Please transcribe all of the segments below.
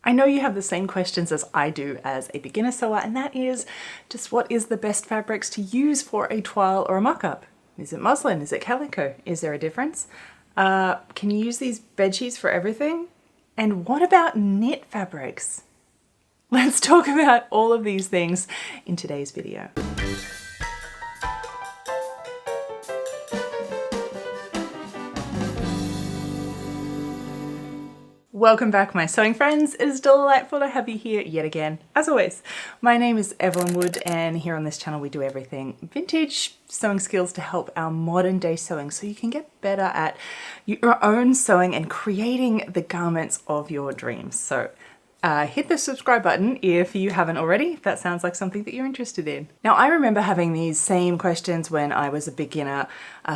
I know you have the same questions as I do as a beginner sewer, and that is just what is the best fabrics to use for a toile or a mock-up? Is it muslin? Is it calico? Is there a difference? Can you use these bed sheets for everything? And what about knit fabrics? Let's talk about all of these things in today's video. Welcome back, my sewing friends. It is delightful to have you here yet again. As always, my name is Evelyn Wood, and here on this channel we do everything vintage sewing skills to help our modern day sewing so you can get better at your own sewing and creating the garments of your dreams. So hit the subscribe button if you haven't already, if that sounds like something that you're interested in. Now, I remember having these same questions when I was a beginner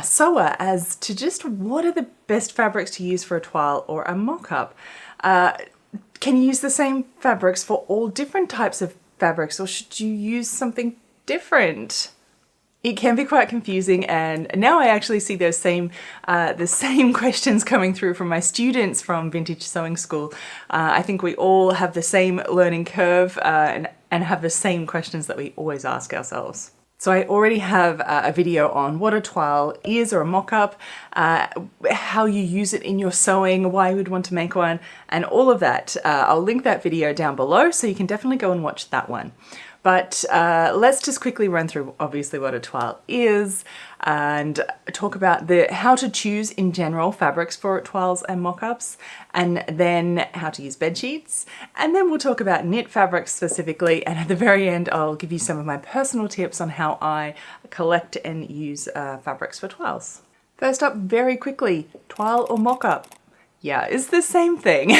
sewer as to just what are the best fabrics to use for a toile or a mock-up. Can you use the same fabrics for all different types of fabrics, or should you use something different? It can be quite confusing, and now I actually see those the same questions coming through from my students from Vintage Sewing School. I think we all have the same learning curve and have the same questions that we always ask ourselves. So I already have a video on what a toile is or a mock-up, how you use it in your sewing, why you would want to make one, and all of that. I'll link that video down below, so you can definitely go and watch that one. But let's just quickly run through obviously what a toile is and talk about how to choose in general fabrics for toiles and mock-ups, and then how to use bed sheets, and then we'll talk about knit fabrics specifically, and at the very end I'll give you some of my personal tips on how I collect and use fabrics for toiles. First up, very quickly, toile or mock-up. Yeah, it's the same thing.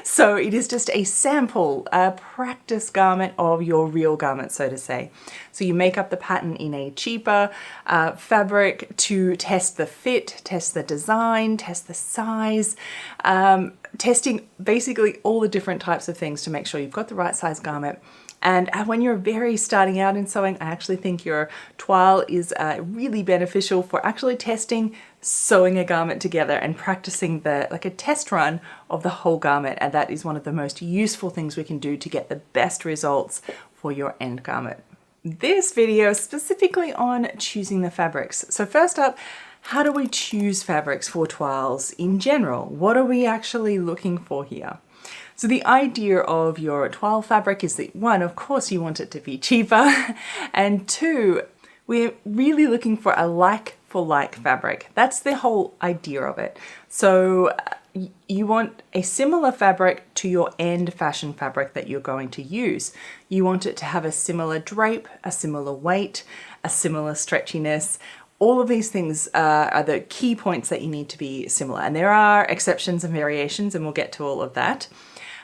So it is just a sample, a practice garment of your real garment, so to say. So you make up the pattern in a cheaper fabric to test the fit, test the design, test the size, testing basically all the different types of things to make sure you've got the right size garment. And when you're very starting out in sewing, I actually think your toile is really beneficial for actually testing sewing a garment together and practicing like a test run of the whole garment. And that is one of the most useful things we can do to get the best results for your end garment. This video is specifically on choosing the fabrics. So first up, how do we choose fabrics for toiles in general? What are we actually looking for here? So the idea of your toile fabric is that, one, of course you want it to be cheaper, and two, we're really looking for a like for like fabric. That's the whole idea of it. So you want a similar fabric to your end fashion fabric that you're going to use. You want it to have a similar drape, a similar weight, a similar stretchiness. All of these things are the key points that you need to be similar. And there are exceptions and variations, and we'll get to all of that.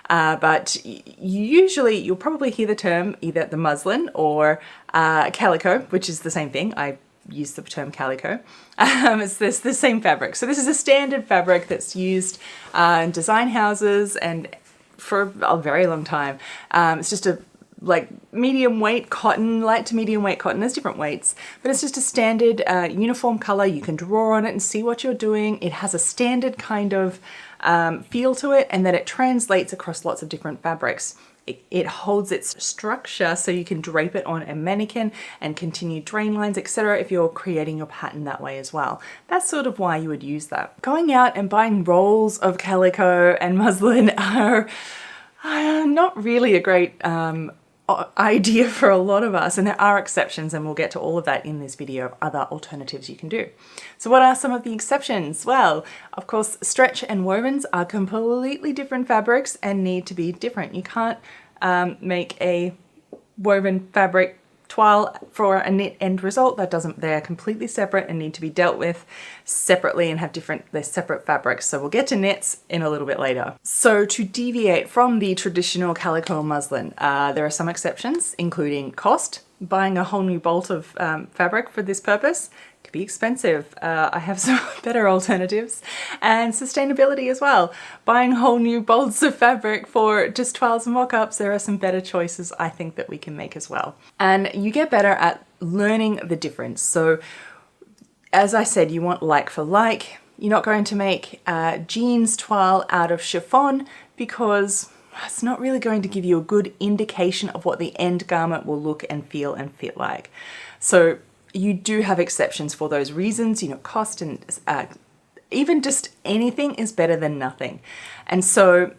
But usually you'll probably hear the term either the muslin or calico, which is the same thing. I use the term calico. It's the same fabric. So this is a standard fabric that's used in design houses and for a very long time. It's just a medium weight cotton, light to medium weight cotton. There's different weights, but it's just a standard uniform color. You can draw on it and see what you're doing. It has a standard kind of feel to it, and that it translates across lots of different fabrics. It holds its structure so you can drape it on a mannequin and continue drain lines, etc. if you're creating your pattern that way as well. That's sort of why you would use that. Going out and buying rolls of calico and muslin are not really a great idea for a lot of us, and there are exceptions, and we'll get to all of that in this video of other alternatives you can do. So what are some of the exceptions? Well, of course, stretch and wovens are completely different fabrics and need to be different. You can't make a woven fabric toile for a knit end result. They're completely separate and need to be dealt with separately and have they're separate fabrics. So we'll get to knits in a little bit later. So to deviate from the traditional calico or muslin, there are some exceptions, including cost. Buying a whole new bolt of fabric for this purpose could be expensive. I have some better alternatives. And sustainability as well. Buying whole new bolts of fabric for just toiles and mock-ups, there are some better choices I think that we can make as well. And you get better at learning the difference. So as I said, you want like for like. You're not going to make a jeans toile out of chiffon because it's not really going to give you a good indication of what the end garment will look and feel and fit like. So you do have exceptions for those reasons, cost and even just anything is better than nothing. And so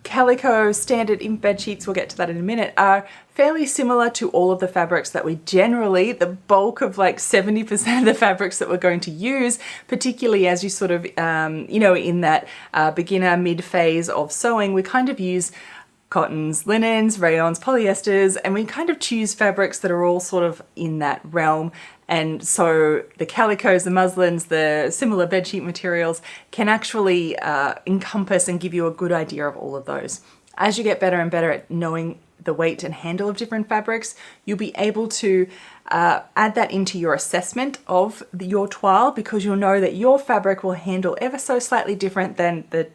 calico, standard in bed sheets, we'll get to that in a minute, are fairly similar to all of the fabrics that we generally, the bulk of like 70% of the fabrics that we're going to use, particularly as you sort of, in that beginner mid phase of sewing, we kind of use cottons, linens, rayons, polyesters, and we kind of choose fabrics that are all sort of in that realm. And so the calicos, the muslins, the similar bedsheet materials can actually encompass and give you a good idea of all of those. As you get better and better at knowing the weight and handle of different fabrics, you'll be able to add that into your assessment of your toile, because you'll know that your fabric will handle ever so slightly different than the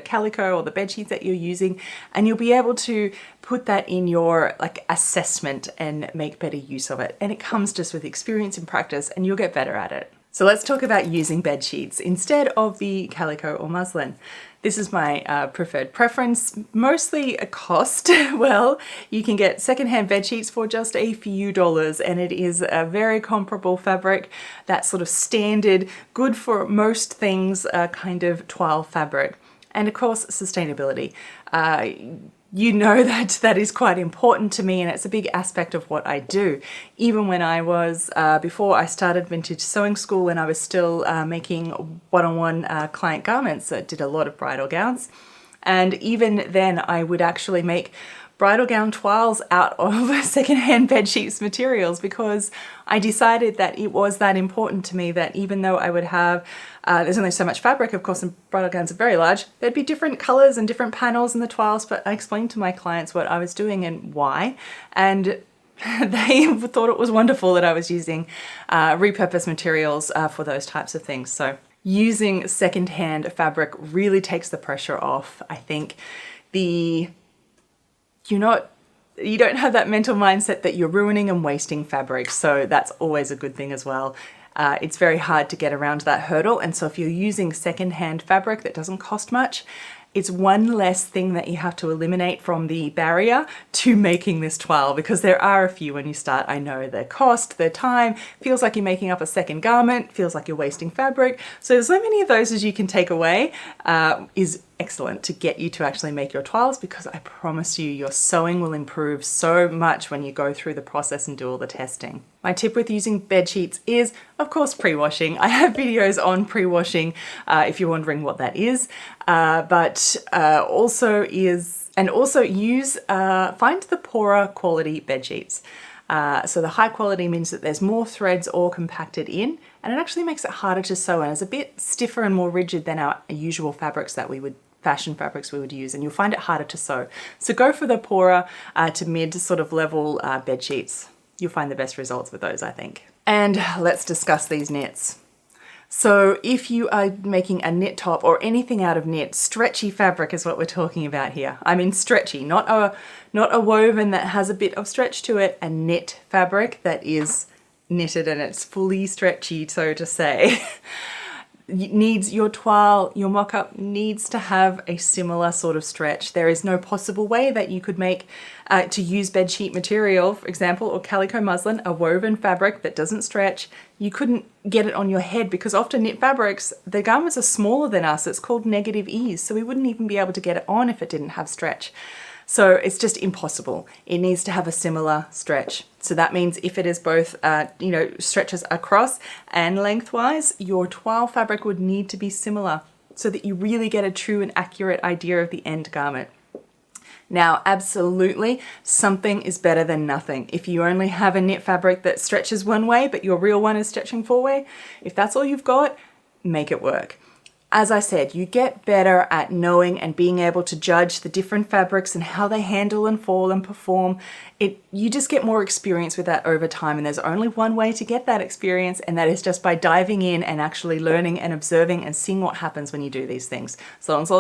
calico or the bed sheets that you're using, and you'll be able to put that in your assessment and make better use of it. And it comes just with experience and practice, and you'll get better at it. So let's talk about using bed sheets instead of the calico or muslin. This is my preferred preference, mostly a cost. Well, you can get secondhand bed sheets for just a few dollars, and it is a very comparable fabric, that sort of standard, good for most things kind of toile fabric. And of course, sustainability. You know that is quite important to me, and it's a big aspect of what I do. Even when I was, before I started Vintage Sewing School, and I was still making one-on-one client garments, I did a lot of bridal gowns. And even then I would actually make bridal gown toiles out of secondhand bed sheets materials, because I decided that it was that important to me that even though I would have, there's only so much fabric, of course, and bridal gowns are very large, there'd be different colors and different panels in the toiles, but I explained to my clients what I was doing and why, and they thought it was wonderful that I was using repurposed materials for those types of things. So using secondhand fabric really takes the pressure off. I think you don't have that mental mindset that you're ruining and wasting fabric. So that's always a good thing as well. It's very hard to get around that hurdle. And so if you're using secondhand fabric that doesn't cost much, it's one less thing that you have to eliminate from the barrier to making this toile, because there are a few when you start. I know the cost, the time, feels like you're making up a second garment, feels like you're wasting fabric. So many of those as you can take away is excellent to get you to actually make your toiles, because I promise you your sewing will improve so much when you go through the process and do all the testing. My tip with using bed sheets is, of course, pre-washing. I have videos on pre-washing if you're wondering what that is, but also use, find the poorer quality bed sheets. So the high quality means that there's more threads all compacted in, and it actually makes it harder to sew, and it's a bit stiffer and more rigid than our usual fabrics that fashion fabrics we would use, and you'll find it harder to sew. So go for the poorer to mid sort of level bed sheets. You'll find the best results with those, I think. And let's discuss these knits. So if you are making a knit top or anything out of knit, stretchy fabric is what we're talking about here. I mean stretchy, not a woven that has a bit of stretch to it, a knit fabric that is knitted and it's fully stretchy, so to say. Needs your toile, your mock-up needs to have a similar sort of stretch. There is no possible way that you could make, to use bedsheet material, for example, or calico muslin, a woven fabric that doesn't stretch. You couldn't get it on your head, because often knit fabrics, the garments are smaller than us. It's called negative ease, so we wouldn't even be able to get it on if it didn't have stretch. So it's just impossible. It needs to have a similar stretch. So that means if it is both, stretches across and lengthwise, your toile fabric would need to be similar so that you really get a true and accurate idea of the end garment. Now, absolutely, something is better than nothing. If you only have a knit fabric that stretches one way, but your real one is stretching four way, if that's all you've got, make it work. As I said, you get better at knowing and being able to judge the different fabrics and how they handle and fall and perform. You just get more experience with that over time, and there's only one way to get that experience, and that is just by diving in and actually learning and observing and seeing what happens when you do these things. So as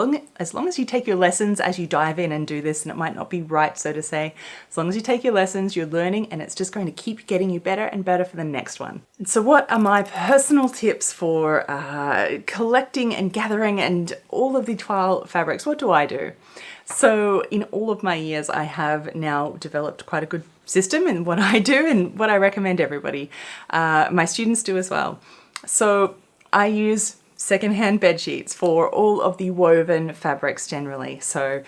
long as you take your lessons as you dive in and do this, and it might not be right, so to say, as long as you take your lessons, you're learning, and it's just going to keep getting you better and better for the next one. And so what are my personal tips for collecting and gathering and all of the toile fabrics? What do I do? So in all of my years, I have now developed quite a good system in what I do and what I recommend everybody. My students do as well. So I use secondhand bed sheets for all of the woven fabrics generally. So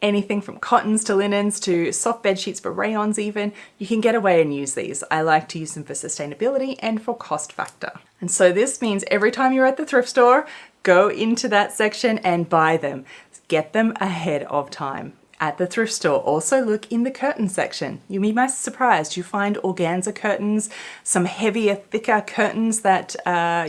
anything from cottons to linens to soft bed sheets for rayons even, you can get away and use these. I like to use them for sustainability and for cost factor. And so this means every time you're at the thrift store, go into that section and buy them. Get them ahead of time. At the thrift store, also look in the curtain section. You'll be most surprised. You find organza curtains, some heavier, thicker curtains that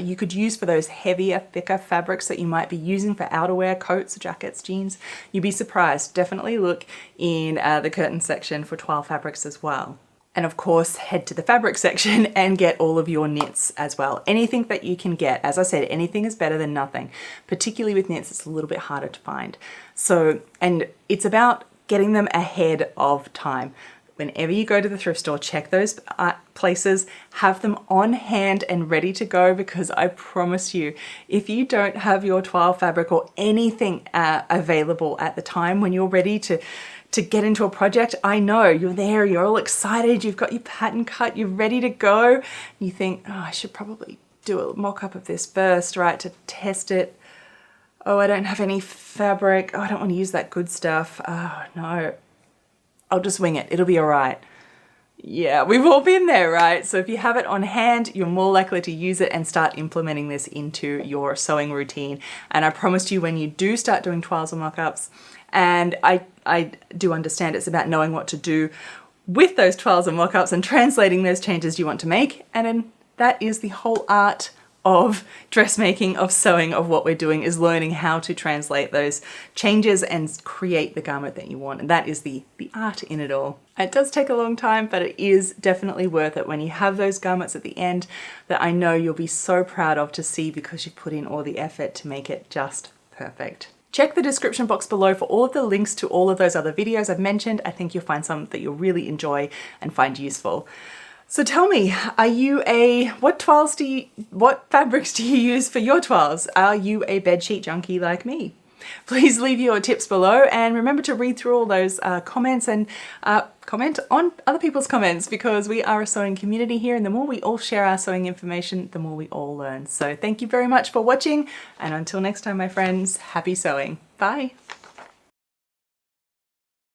you could use for those heavier, thicker fabrics that you might be using for outerwear, coats, jackets, jeans. You'd be surprised. Definitely look in the curtain section for twill fabrics as well. And of course, head to the fabric section and get all of your knits as well. Anything that you can get. As I said, anything is better than nothing. Particularly with knits, it's a little bit harder to find. So, and it's about getting them ahead of time. Whenever you go to the thrift store, check those places, have them on hand and ready to go, because I promise you, if you don't have your twill fabric or anything available at the time when you're ready to get into a project, I know you're there, you're all excited, you've got your pattern cut, you're ready to go. And you think, oh, I should probably do a mock-up of this first, right, to test it. Oh, I don't have any fabric. Oh, I don't want to use that good stuff. Oh, no. I'll just wing it. It'll be all right. Yeah, we've all been there, right? So if you have it on hand, you're more likely to use it and start implementing this into your sewing routine. And I promise you, when you do start doing twirls or mock-ups, and I do understand it's about knowing what to do with those twirls and mock-ups and translating those changes you want to make. And then that is the whole art of dressmaking, of sewing, of what we're doing, is learning how to translate those changes and create the garment that you want. And that is the art in it all. It does take a long time, but it is definitely worth it when you have those garments at the end that I know you'll be so proud of to see, because you've put in all the effort to make it just perfect. Check the description box below for all of the links to all of those other videos I've mentioned. I think you'll find some that you'll really enjoy and find useful. So tell me, what fabrics do you use for your twirls? Are you a bedsheet junkie like me? Please leave your tips below, and remember to read through all those comments and comment on other people's comments, because we are a sewing community here, and the more we all share our sewing information, the more we all learn. So thank you very much for watching, and until next time, my friends, happy sewing. Bye.